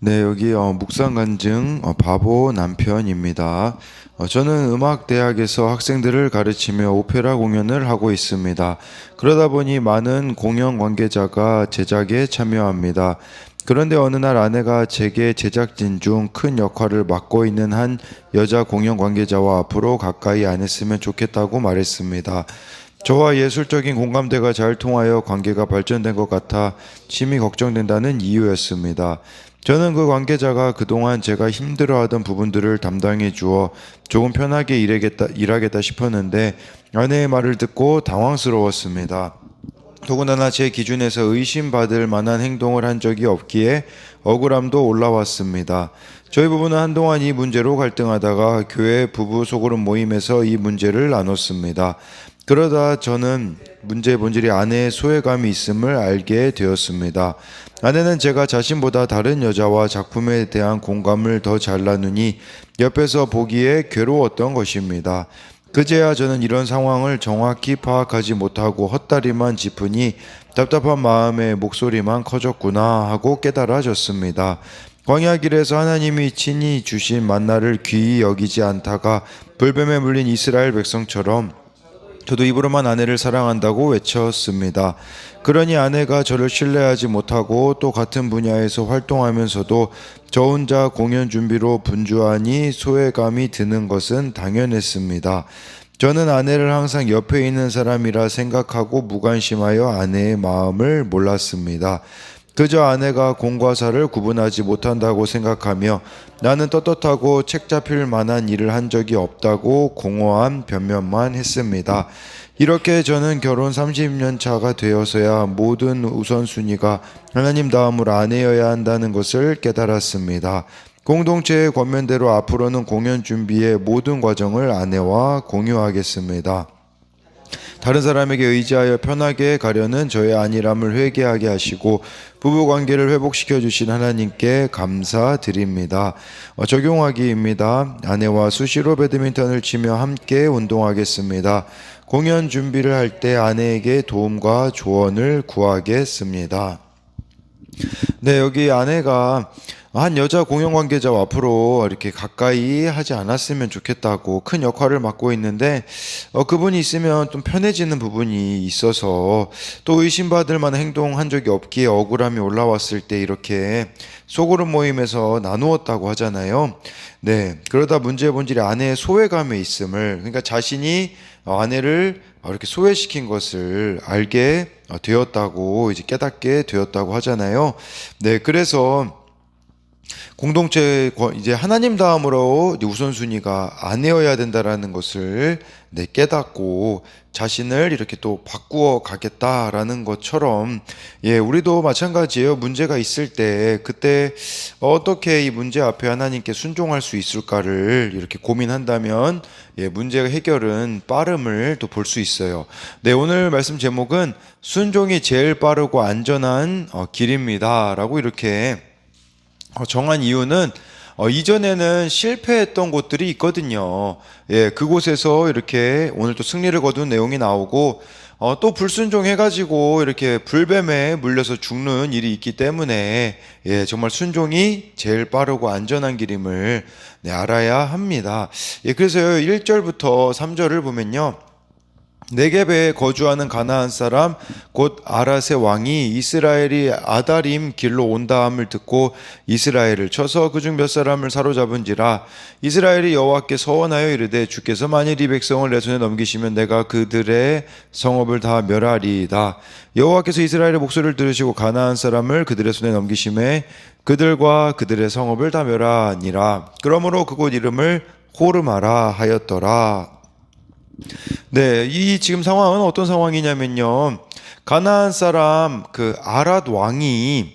네, 여기 묵상 간증 바보 남편입니다. 저는 음악대학에서 학생들을 가르치며 오페라 공연을 하고 있습니다. 그러다 보니 많은 공연 관계자가 제작에 참여합니다. 그런데 어느 날 아내가 제게 제작진 중 큰 역할을 맡고 있는 한 여자 공연 관계자와 앞으로 가까이 안 했으면 좋겠다고 말했습니다. 저와 예술적인 공감대가 잘 통하여 관계가 발전된 것 같아 심히 걱정된다는 이유였습니다. 저는 그 관계자가 그동안 제가 힘들어하던 부분들을 담당해 주어 조금 편하게 일하겠다 싶었는데 아내의 말을 듣고 당황스러웠습니다. 더군다나 제 기준에서 의심받을 만한 행동을 한 적이 없기에 억울함도 올라왔습니다. 저희 부부는 한동안 이 문제로 갈등하다가 교회 부부 소그룹 모임에서 이 문제를 나눴습니다. 그러다 저는 문제의 본질이 아내의 소외감이 있음을 알게 되었습니다. 아내는 제가 자신보다 다른 여자와 작품에 대한 공감을 더 잘 나누니 옆에서 보기에 괴로웠던 것입니다. 그제야 저는 이런 상황을 정확히 파악하지 못하고 헛다리만 짚으니 답답한 마음에 목소리만 커졌구나 하고 깨달아졌습니다. 광야길에서 하나님이 친히 주신 만나를 귀히 여기지 않다가 불뱀에 물린 이스라엘 백성처럼 저도 입으로만 아내를 사랑한다고 외쳤습니다. 그러니 아내가 저를 신뢰하지 못하고 또 같은 분야에서 활동하면서도 저 혼자 공연 준비로 분주하니 소외감이 드는 것은 당연했습니다. 저는 아내를 항상 옆에 있는 사람이라 생각하고 무관심하여 아내의 마음을 몰랐습니다. 그저 아내가 공과 사를 구분하지 못한다고 생각하며 나는 떳떳하고 책 잡힐 만한 일을 한 적이 없다고 공허한 변명만 했습니다. 이렇게 저는 결혼 30년 차가 되어서야 모든 우선순위가 하나님 다음으로 아내여야 한다는 것을 깨달았습니다. 공동체의 권면대로 앞으로는 공연 준비의 모든 과정을 아내와 공유하겠습니다. 다른 사람에게 의지하여 편하게 가려는 저의 안일함을 회개하게 하시고 부부관계를 회복시켜 주신 하나님께 감사드립니다. 적용하기입니다. 아내와 수시로 배드민턴을 치며 함께 운동하겠습니다. 공연 준비를 할 때 아내에게 도움과 조언을 구하겠습니다. 네, 여기 아내가 한 여자 공연 관계자와 앞으로 이렇게 가까이 하지 않았으면 좋겠다고 큰 역할을 맡고 있는데 그분이 있으면 좀 편해지는 부분이 있어서 또 의심받을 만한 행동한 적이 없기에 억울함이 올라왔을 때 이렇게 소그룹 모임에서 나누었다고 하잖아요. 네, 그러다 문제의 본질이 아내의 소외감에 있음을, 그러니까 자신이 아내를 이렇게 소외시킨 것을 알게 되었다고, 이제 깨닫게 되었다고 하잖아요. 네, 그래서 공동체 이제 하나님 다음으로 우선순위가 아내여야 된다라는 것을 깨닫고 자신을 이렇게 또 바꾸어 가겠다라는 것처럼 우리도 마찬가지예요. 문제가 있을 때 그때 어떻게 이 문제 앞에 하나님께 순종할 수 있을까를 이렇게 고민한다면 문제 해결은 빠름을 또 볼 수 있어요. 네, 오늘 말씀 제목은 순종이 제일 빠르고 안전한 길입니다라고 이렇게 정한 이유는 이전에는 실패했던 곳들이 있거든요. 그곳에서 이렇게 오늘 또 승리를 거둔 내용이 나오고 또 불순종해가지고 이렇게 불뱀에 물려서 죽는 일이 있기 때문에 정말 순종이 제일 빠르고 안전한 길임을 알아야 합니다. 그래서 1절부터 3절을 보면요. 네겝에 거주하는 가나안 사람 곧 아랏의 왕이 이스라엘이 아다림 길로 온다함을 듣고 이스라엘을 쳐서 그중 몇 사람을 사로잡은지라. 이스라엘이 여호와께 서원하여 이르되 주께서 만일 이 백성을 내 손에 넘기시면 내가 그들의 성읍을 다 멸하리이다. 여호와께서 이스라엘의 목소리를 들으시고 가나안 사람을 그들의 손에 넘기심에 그들과 그들의 성읍을 다 멸하니라. 그러므로 그곳 이름을 호르마라 하였더라. 네, 이 지금 상황은 어떤 상황이냐면요. 가나안 사람 그 아랏 왕이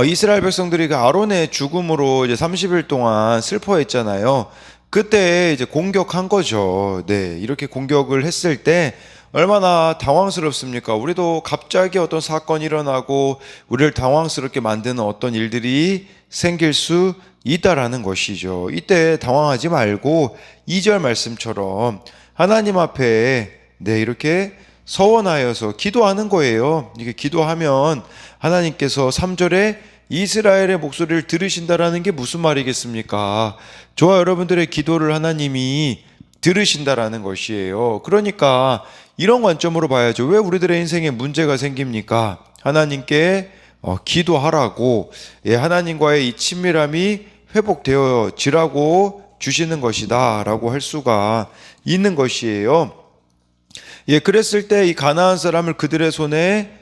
이스라엘 백성들이 그 아론의 죽음으로 이제 30일 동안 슬퍼했잖아요. 그때 이제 공격한 거죠. 네, 이렇게 공격을 했을 때 얼마나 당황스럽습니까? 우리도 갑자기 어떤 사건이 일어나고 우리를 당황스럽게 만드는 어떤 일들이 생길 수 있다라는 것이죠. 이때 당황하지 말고 2절 말씀처럼 하나님 앞에 이렇게 서원하여서 기도하는 거예요. 이게 기도하면 하나님께서 3절에 이스라엘의 목소리를 들으신다라는 게 무슨 말이겠습니까? 저와 여러분들의 기도를 하나님이 들으신다라는 것이에요. 그러니까 이런 관점으로 봐야죠. 왜 우리들의 인생에 문제가 생깁니까? 하나님께 기도하라고, 하나님과의 이 친밀함이 회복되어지라고 주시는 것이다 라고 할 수가 있는 것이에요. 그랬을 때 이 가나안 사람을 그들의 손에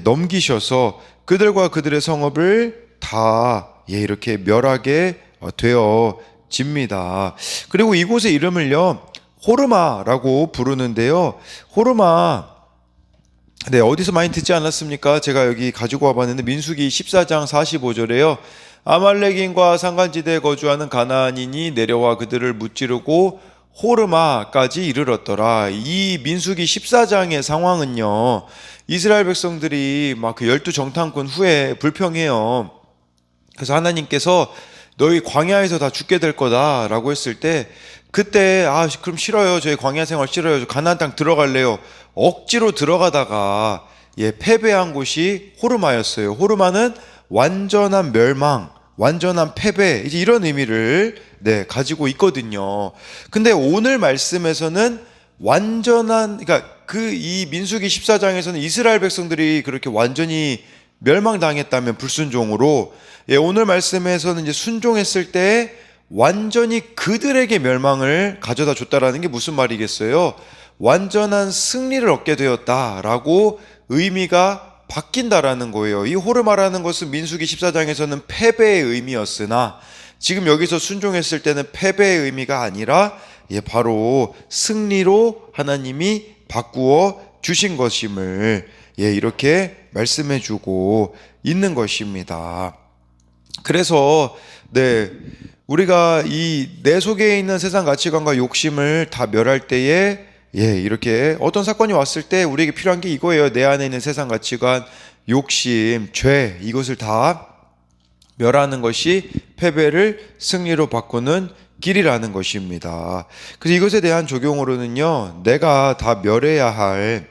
넘기셔서 그들과 그들의 성읍을 다 이렇게 멸하게 되어집니다. 그리고 이곳의 이름을요 호르마라고 부르는데요. 호르마, 어디서 많이 듣지 않았습니까? 제가 여기 가지고 와봤는데 민수기 14장 45절에요. 아말렉인과 산간지대에 거주하는 가나안인이 내려와 그들을 무찌르고 호르마까지 이르렀더라. 이 민수기 14장의 상황은요, 이스라엘 백성들이 막 그 12정탐꾼 후에 불평해요. 그래서 하나님께서 너희 광야에서 다 죽게 될 거다라고 했을 때, 그때 그럼 싫어요, 저희 광야 생활 싫어요, 저 가나안 땅 들어갈래요, 억지로 들어가다가 패배한 곳이 호르마였어요. 호르마는 완전한 멸망, 완전한 패배, 이제 이런 의미를 가지고 있거든요. 근데 오늘 말씀에서는 완전한, 그러니까 이 민수기 14장에서는 이스라엘 백성들이 그렇게 완전히 멸망당했다면 불순종으로, 오늘 말씀에서는 이제 순종했을 때 완전히 그들에게 멸망을 가져다 줬다라는 게 무슨 말이겠어요? 완전한 승리를 얻게 되었다라고 의미가 바뀐다라는 거예요. 이 호르마라는 것은 민수기 14장에서는 패배의 의미였으나 지금 여기서 순종했을 때는 패배의 의미가 아니라 바로 승리로 하나님이 바꾸어 주신 것임을 이렇게 말씀해 주고 있는 것입니다. 그래서 우리가 이 내 속에 있는 세상 가치관과 욕심을 다 멸할 때에 이렇게 어떤 사건이 왔을 때 우리에게 필요한 게 이거예요. 내 안에 있는 세상 가치관, 욕심, 죄, 이것을 다 멸하는 것이 패배를 승리로 바꾸는 길이라는 것입니다. 그래서 이것에 대한 적용으로는요, 내가 다 멸해야 할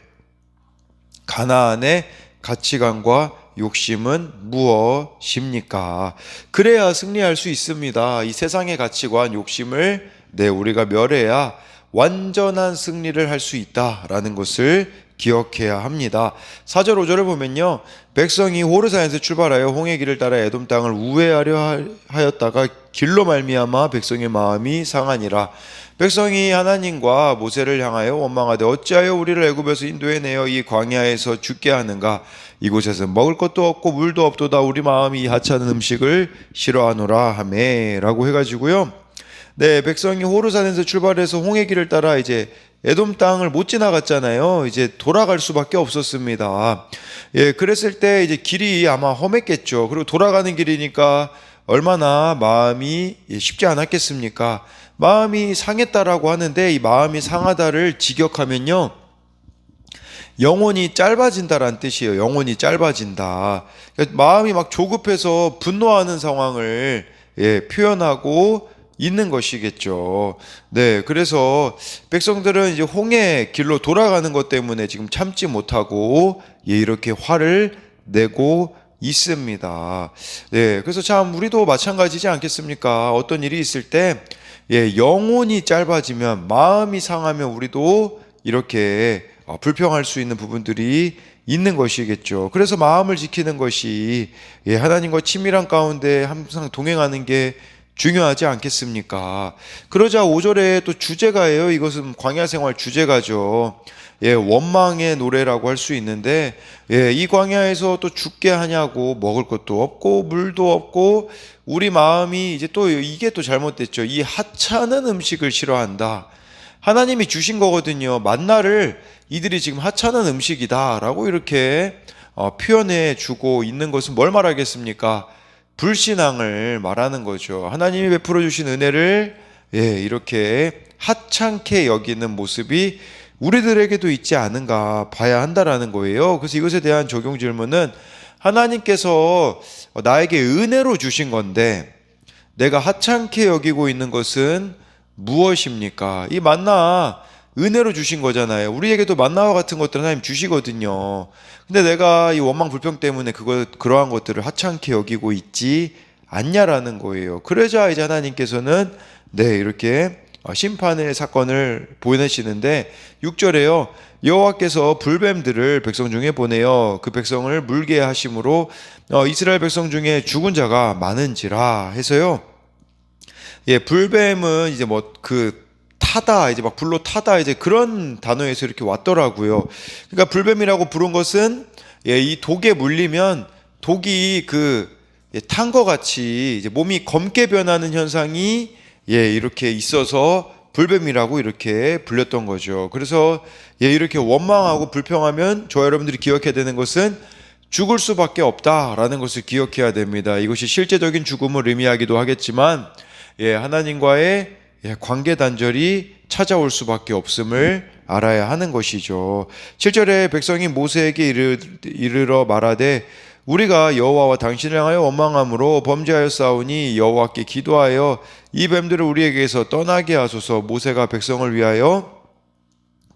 가나안의 가치관과 욕심은 무엇입니까? 그래야 승리할 수 있습니다. 이 세상의 가치관, 욕심을 우리가 멸해야 완전한 승리를 할 수 있다라는 것을 기억해야 합니다. 4절 5절을 보면요, 백성이 호르산에서 출발하여 홍해 길을 따라 에돔 땅을 우회하려 하였다가 길로 말미암아 백성의 마음이 상하니라. 백성이 하나님과 모세를 향하여 원망하되 어찌하여 우리를 애굽에서 인도해내어 이 광야에서 죽게 하는가? 이곳에서 먹을 것도 없고 물도 없도다. 우리 마음이 이 하찮은 음식을 싫어하노라 하매 라고 해가지고요, 백성이 호르산에서 출발해서 홍해 길을 따라 이제 에돔 땅을 못 지나갔잖아요. 이제 돌아갈 수밖에 없었습니다. 그랬을 때 이제 길이 아마 험했겠죠. 그리고 돌아가는 길이니까 얼마나 마음이 쉽지 않았겠습니까? 마음이 상했다라고 하는데, 이 마음이 상하다를 직역하면요, 영혼이 짧아진다라는 뜻이에요. 영혼이 짧아진다. 그러니까 마음이 막 조급해서 분노하는 상황을 표현하고 있는 것이겠죠. 그래서 백성들은 이제 홍해 길로 돌아가는 것 때문에 지금 참지 못하고 이렇게 화를 내고 있습니다. 그래서 참 우리도 마찬가지지 않겠습니까? 어떤 일이 있을 때 영혼이 짧아지면, 마음이 상하면 우리도 이렇게 불평할 수 있는 부분들이 있는 것이겠죠. 그래서 마음을 지키는 것이 하나님과 친밀한 가운데 항상 동행하는 게 중요하지 않겠습니까? 그러자 5절에 또 주제가예요. 이것은 광야 생활 주제가죠. 원망의 노래라고 할 수 있는데, 이 광야에서 또 죽게 하냐고, 먹을 것도 없고 물도 없고, 우리 마음이 이제 또 이게 또 잘못됐죠. 이 하찮은 음식을 싫어한다. 하나님이 주신 거거든요. 만나를 이들이 지금 하찮은 음식이다라고 이렇게 표현해 주고 있는 것은 뭘 말하겠습니까? 불신앙을 말하는 거죠. 하나님이 베풀어 주신 은혜를 이렇게 하찮게 여기는 모습이 우리들에게도 있지 않은가 봐야 한다라는 거예요. 그래서 이것에 대한 적용 질문은, 하나님께서 나에게 은혜로 주신 건데 내가 하찮게 여기고 있는 것은 무엇입니까? 이 만나, 은혜로 주신 거잖아요. 우리에게도 만나와 같은 것들 하나님 주시거든요. 근데 내가 이 원망 불평 때문에 그러한 것들을 하찮게 여기고 있지 않냐라는 거예요. 그러자 이제 하나님께서는 이렇게 심판의 사건을 보내시는데 6절에요. 여호와께서 불뱀들을 백성 중에 보내어 그 백성을 물게 하심으로 이스라엘 백성 중에 죽은 자가 많은지라 해서요. 불뱀은 이제 타다, 이제 막 불로 타다, 이제 그런 단어에서 이렇게 왔더라고요. 그러니까 불뱀이라고 부른 것은 이 독에 물리면 독이 탄 것 같이 이제 몸이 검게 변하는 현상이 이렇게 있어서 불뱀이라고 이렇게 불렸던 거죠. 그래서 이렇게 원망하고 불평하면 저와 여러분들이 기억해야 되는 것은 죽을 수밖에 없다라는 것을 기억해야 됩니다. 이것이 실제적인 죽음을 의미하기도 하겠지만 하나님과의 관계 단절이 찾아올 수밖에 없음을 알아야 하는 것이죠. 7절에 백성이 모세에게 이르러 말하되 우리가 여호와와 당신을 향하여 원망함으로 범죄하였사오니 여호와께 기도하여 이 뱀들을 우리에게서 떠나게 하소서. 모세가 백성을 위하여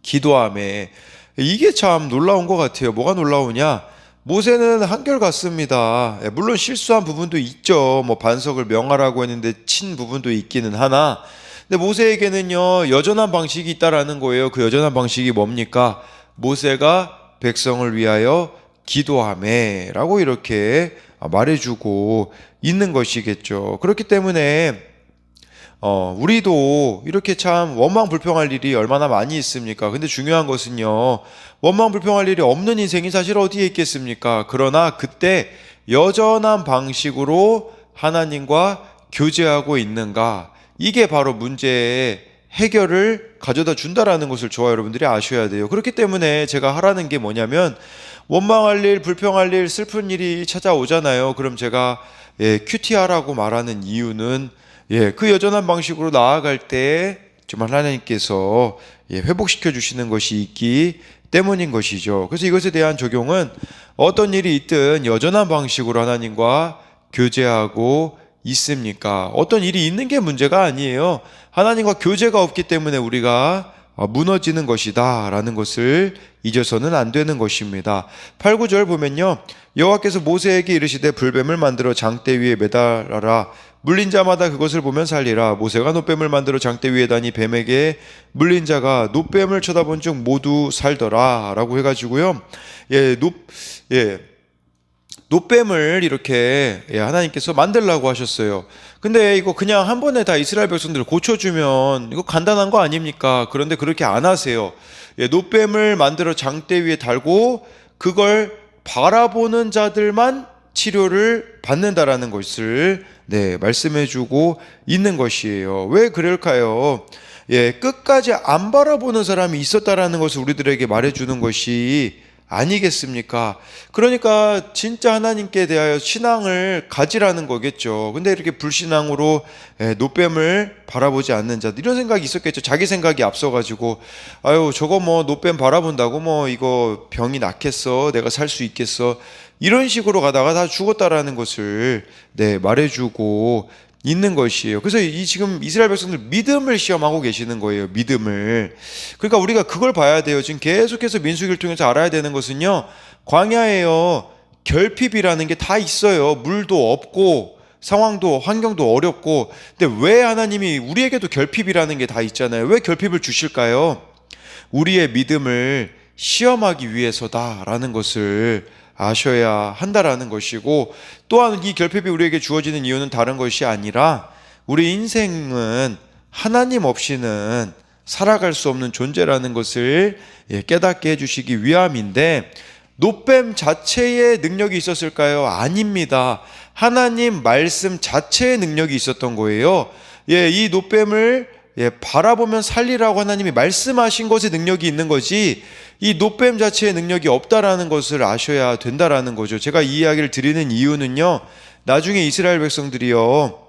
기도하매. 이게 참 놀라운 것 같아요. 뭐가 놀라우냐? 모세는 한결같습니다. 물론 실수한 부분도 있죠. 반석을 명하라고 했는데 친 부분도 있기는 하나, 근데 모세에게는요 여전한 방식이 있다라는 거예요. 그 여전한 방식이 뭡니까? 모세가 백성을 위하여 기도하매 라고 이렇게 말해주고 있는 것이겠죠. 그렇기 때문에 우리도 이렇게 참 원망 불평할 일이 얼마나 많이 있습니까? 근데 중요한 것은요, 원망 불평할 일이 없는 인생이 사실 어디에 있겠습니까? 그러나 그때 여전한 방식으로 하나님과 교제하고 있는가, 이게 바로 문제의 해결을 가져다 준다라는 것을 저와 여러분들이 아셔야 돼요. 그렇기 때문에 제가 하라는 게 뭐냐면, 원망할 일, 불평할 일, 슬픈 일이 찾아오잖아요. 그럼 제가 큐티하라고 말하는 이유는 그 여전한 방식으로 나아갈 때 정말 하나님께서 회복시켜 주시는 것이 있기 때문인 것이죠. 그래서 이것에 대한 적용은 어떤 일이 있든 여전한 방식으로 하나님과 교제하고 있습니까? 어떤 일이 있는 게 문제가 아니에요. 하나님과 교제가 없기 때문에 우리가 무너지는 것이다 라는 것을 잊어서는 안 되는 것입니다. 8, 9절 보면요, 여호와께서 모세에게 이르시되 불뱀을 만들어 장대 위에 매달아라. 물린 자마다 그것을 보면 살리라. 모세가 놋뱀을 만들어 장대 위에 다니 뱀에게 물린 자가 놋뱀을 쳐다본 즉 모두 살더라 라고 해가지고요, 놋뱀을 이렇게 하나님께서 만들라고 하셨어요. 근데 이거 그냥 한 번에 다 이스라엘 백성들을 고쳐주면 이거 간단한 거 아닙니까? 그런데 그렇게 안 하세요. 놋뱀을 만들어 장대 위에 달고 그걸 바라보는 자들만 치료를 받는다라는 것을 말씀해주고 있는 것이에요. 왜 그럴까요? 끝까지 안 바라보는 사람이 있었다라는 것을 우리들에게 말해주는 것이 아니겠습니까? 그러니까 진짜 하나님께 대하여 신앙을 가지라는 거겠죠. 근데 이렇게 불신앙으로 놋뱀을 바라보지 않는 자들, 이런 생각이 있었겠죠. 자기 생각이 앞서가지고 아유 저거 놋뱀 바라본다고 이거 병이 낫겠어, 내가 살 수 있겠어, 이런 식으로 가다가 다 죽었다라는 것을 말해주고 있는 것이에요. 그래서 지금 이스라엘 백성들 믿음을 시험하고 계시는 거예요. 믿음을. 그러니까 우리가 그걸 봐야 돼요. 지금 계속해서 민수기를 통해서 알아야 되는 것은요, 광야에요 결핍이라는 게 다 있어요. 물도 없고 상황도 환경도 어렵고. 근데 왜 하나님이 우리에게도 결핍이라는 게 다 있잖아요. 왜 결핍을 주실까요? 우리의 믿음을 시험하기 위해서다라는 것을 아셔야 한다라는 것이고, 또한 이 결핍이 우리에게 주어지는 이유는 다른 것이 아니라 우리 인생은 하나님 없이는 살아갈 수 없는 존재라는 것을 깨닫게 해주시기 위함인데, 놋뱀 자체의 능력이 있었을까요? 아닙니다. 하나님 말씀 자체의 능력이 있었던 거예요. 이 놋뱀을 바라보면 살리라고 하나님이 말씀하신 것의 능력이 있는 거지, 이 놋뱀 자체의 능력이 없다라는 것을 아셔야 된다라는 거죠. 제가 이 이야기를 드리는 이유는요, 나중에 이스라엘 백성들이요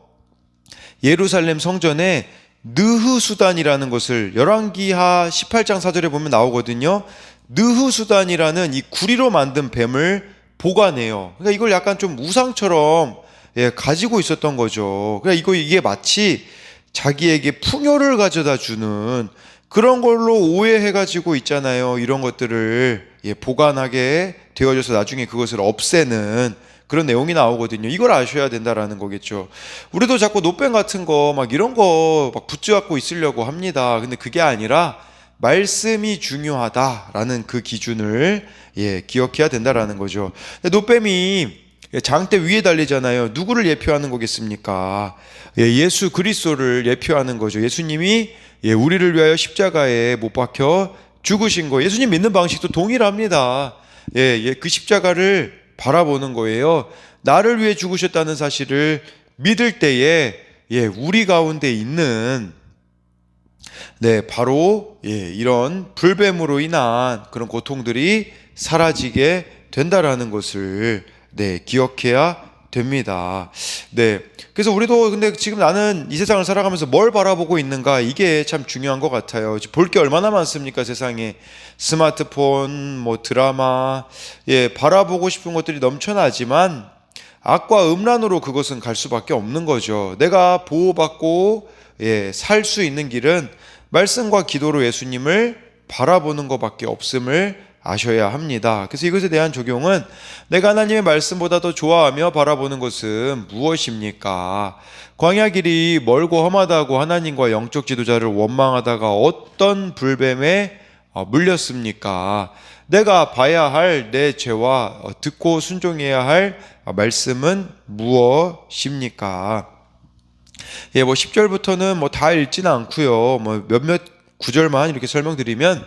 예루살렘 성전에 느흐수단이라는 것을 열왕기하 18장 4절에 보면 나오거든요. 느흐수단이라는 이 구리로 만든 뱀을 보관해요. 그러니까 이걸 약간 좀 우상처럼 가지고 있었던 거죠. 그러니까 이게 마치 자기에게 풍요를 가져다 주는 그런 걸로 오해해가지고 있잖아요. 이런 것들을 보관하게 되어져서 나중에 그것을 없애는 그런 내용이 나오거든요. 이걸 아셔야 된다라는 거겠죠. 우리도 자꾸 노뱀 같은 거 막 이런 거 막 붙잡고 있으려고 합니다. 근데 그게 아니라 말씀이 중요하다라는 그 기준을 기억해야 된다라는 거죠. 근데 노뱀이 장대 위에 달리잖아요. 누구를 예표하는 거겠습니까? 예수 그리스도를 예표하는 거죠. 예수님이 우리를 위하여 십자가에 못 박혀 죽으신 거. 예수님 믿는 방식도 동일합니다. 그 십자가를 바라보는 거예요. 나를 위해 죽으셨다는 사실을 믿을 때에 우리 가운데 있는 바로 이런 불뱀으로 인한 그런 고통들이 사라지게 된다라는 것을 기억해야 됩니다. 그래서 우리도 근데 지금 나는 이 세상을 살아가면서 뭘 바라보고 있는가, 이게 참 중요한 것 같아요. 볼 게 얼마나 많습니까, 세상에. 스마트폰, 뭐 드라마, 바라보고 싶은 것들이 넘쳐나지만 악과 음란으로 그것은 갈 수밖에 없는 거죠. 내가 보호받고 살 수 있는 길은 말씀과 기도로 예수님을 바라보는 것밖에 없음을 아셔야 합니다. 그래서 이것에 대한 적용은 내가 하나님의 말씀보다 더 좋아하며 바라보는 것은 무엇입니까? 광야 길이 멀고 험하다고 하나님과 영적 지도자를 원망하다가 어떤 불뱀에 물렸습니까? 내가 봐야 할 내 죄와 듣고 순종해야 할 말씀은 무엇입니까? 뭐 10절부터는 뭐 다 읽지는 않고요. 뭐 몇몇 구절만 이렇게 설명드리면,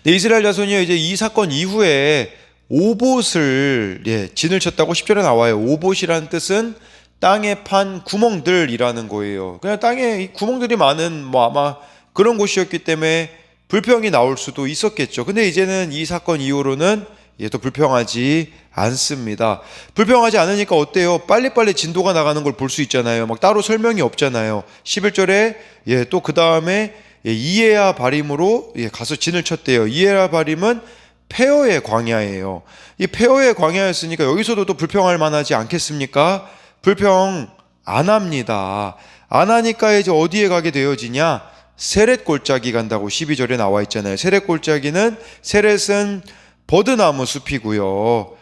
이스라엘 자손이 이제 이 사건 이후에 오봇을 진을 쳤다고 10절에 나와요. 오봇이라는 뜻은 땅에 판 구멍들이라는 거예요. 그냥 땅에 구멍들이 많은 뭐 아마 그런 곳이었기 때문에 불평이 나올 수도 있었겠죠. 근데 이제는 이 사건 이후로는 또 불평하지 않습니다. 불평하지 않으니까 어때요? 빨리빨리 진도가 나가는 걸 볼 수 있잖아요. 막 따로 설명이 없잖아요. 11절에 또 그 다음에 이에야 바림으로 가서 진을 쳤대요. 이에야 바림은 페어의 광야예요. 이 페어의 광야였으니까 여기서도 또 불평할 만하지 않겠습니까? 불평 안 합니다. 안 하니까 이제 어디에 가게 되어지냐? 세렛 골짜기 간다고 12절에 나와 있잖아요. 세렛 골짜기는, 세렛은 버드나무 숲이고요.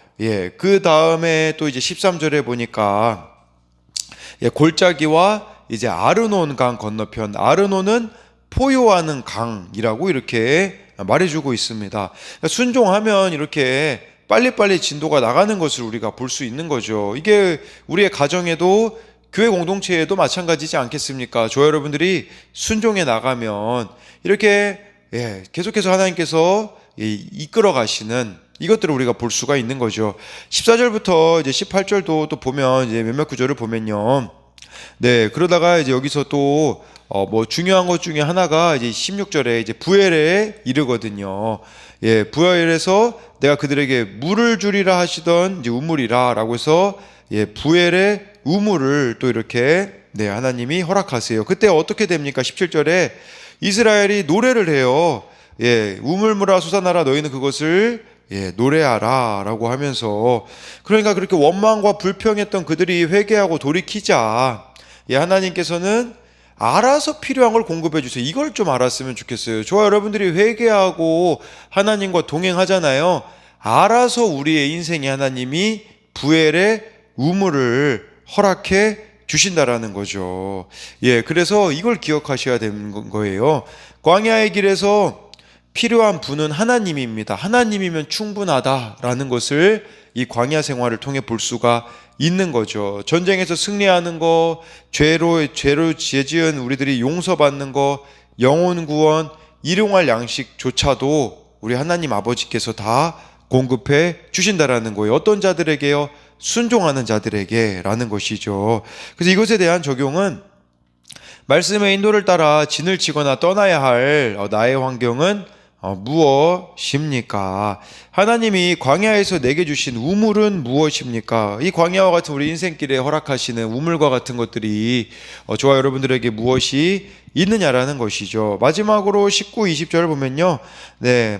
그 다음에 또 이제 13절에 보니까 골짜기와 이제 아르논 강 건너편, 아르논은 포효하는 강이라고 이렇게 말해주고 있습니다. 순종하면 이렇게 빨리빨리 진도가 나가는 것을 우리가 볼 수 있는 거죠. 이게 우리의 가정에도, 교회 공동체에도 마찬가지지 않겠습니까? 저와 여러분들이 순종해 나가면 이렇게 계속해서 하나님께서 이끌어 가시는 이것들을 우리가 볼 수가 있는 거죠. 14절부터 이제 18절도 또 보면 이제 몇몇 구절을 보면요. 그러다가 이제 여기서 또 뭐 중요한 것 중에 하나가 이제 16절에 이제 부엘에 이르거든요. 부엘에서 내가 그들에게 물을 주리라 하시던 이제 우물이라라고 해서 부엘의 우물을 또 이렇게 하나님이 허락하세요. 그때 어떻게 됩니까? 17절에 이스라엘이 노래를 해요. 우물물아 솟아나라, 너희는 그것을 노래하라 라고 하면서, 그러니까 그렇게 원망과 불평했던 그들이 회개하고 돌이키자 하나님께서는 알아서 필요한 걸 공급해 주세요. 이걸 좀 알았으면 좋겠어요. 저와 여러분들이 회개하고 하나님과 동행하잖아요. 알아서 우리의 인생에 하나님이 부엘의 우물을 허락해 주신다라는 거죠. 그래서 이걸 기억하셔야 되는 거예요. 광야의 길에서 필요한 분은 하나님입니다. 하나님이면 충분하다라는 것을 이 광야 생활을 통해 볼 수가 있는 거죠. 전쟁에서 승리하는 거, 죄로 죄지은 우리들이 용서받는 거, 영혼 구원, 일용할 양식조차도 우리 하나님 아버지께서 다 공급해 주신다라는 거예요. 어떤 자들에게요? 순종하는 자들에게라는 것이죠. 그래서 이것에 대한 적용은 말씀의 인도를 따라 진을 치거나 떠나야 할 나의 환경은 무엇입니까? 하나님이 광야에서 내게 주신 우물은 무엇입니까? 이 광야와 같은 우리 인생길에 허락하시는 우물과 같은 것들이 저와 여러분들에게 무엇이 있느냐라는 것이죠. 마지막으로 19, 20절을 보면요.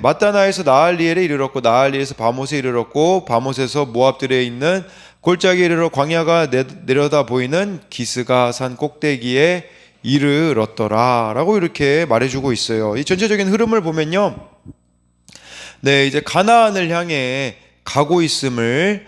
마따나에서 나할리엘에 이르렀고, 나할리엘에서 바못에 이르렀고, 바못에서 모압들에 있는 골짜기에 이르러 광야가 내려다 보이는 기스가 산 꼭대기에 이르렀더라 라고 이렇게 말해주고 있어요. 이 전체적인 흐름을 보면요, 네, 이제 가나안을 향해 가고 있음을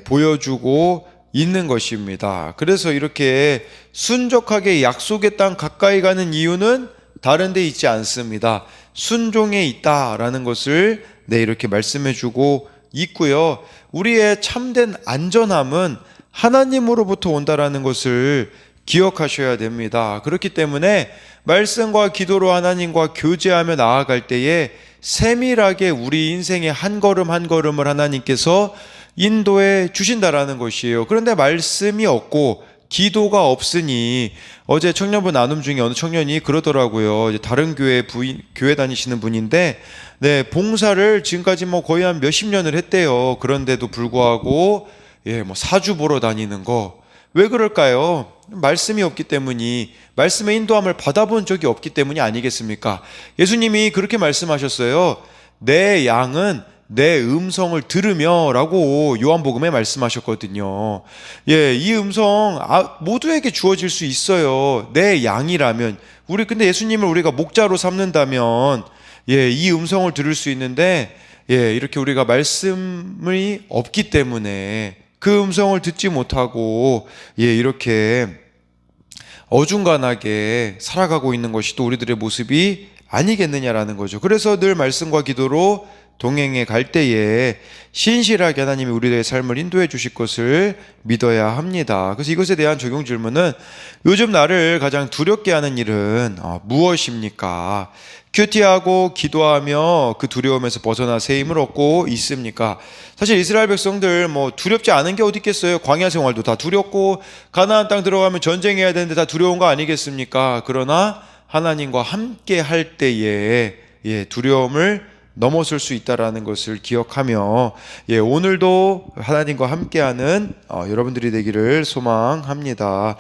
보여주고 있는 것입니다. 그래서 이렇게 순적하게 약속의 땅 가까이 가는 이유는 다른 데 있지 않습니다. 순종에 있다라는 것을 이렇게 말씀해 주고 있고요. 우리의 참된 안전함은 하나님으로부터 온다라는 것을 기억하셔야 됩니다. 그렇기 때문에 말씀과 기도로 하나님과 교제하며 나아갈 때에 세밀하게 우리 인생의 한 걸음 한 걸음을 하나님께서 인도해 주신다라는 것이에요. 그런데 말씀이 없고 기도가 없으니, 어제 청년부 나눔 중에 어느 청년이 그러더라고요. 이제 다른 교회 다니시는 분인데, 봉사를 지금까지 거의 한 몇십 년을 했대요. 그런데도 불구하고, 사주 보러 다니는 거. 왜 그럴까요? 말씀이 없기 때문이, 말씀의 인도함을 받아본 적이 없기 때문이 아니겠습니까? 예수님이 그렇게 말씀하셨어요. 내 양은 내 음성을 들으며 라고 요한복음에 말씀하셨거든요. 이 음성 모두에게 주어질 수 있어요. 내 양이라면. 근데 예수님을 우리가 목자로 삼는다면 이 음성을 들을 수 있는데, 이렇게 우리가 말씀이 없기 때문에 그 음성을 듣지 못하고 이렇게 어중간하게 살아가고 있는 것이 또 우리들의 모습이 아니겠느냐라는 거죠. 그래서 늘 말씀과 기도로 동행해 갈 때에 신실하게 하나님이 우리의 삶을 인도해 주실 것을 믿어야 합니다. 그래서 이것에 대한 적용 질문은, 요즘 나를 가장 두렵게 하는 일은 무엇입니까? 큐티하고 기도하며 그 두려움에서 벗어나 새 힘을 얻고 있습니까? 사실 이스라엘 백성들 두렵지 않은 게 어디 있겠어요? 광야 생활도 다 두렵고, 가나안 땅 들어가면 전쟁해야 되는데 다 두려운 거 아니겠습니까? 그러나 하나님과 함께 할 때에 두려움을 넘어설 수 있다라는 것을 기억하며 오늘도 하나님과 함께하는 여러분들이 되기를 소망합니다.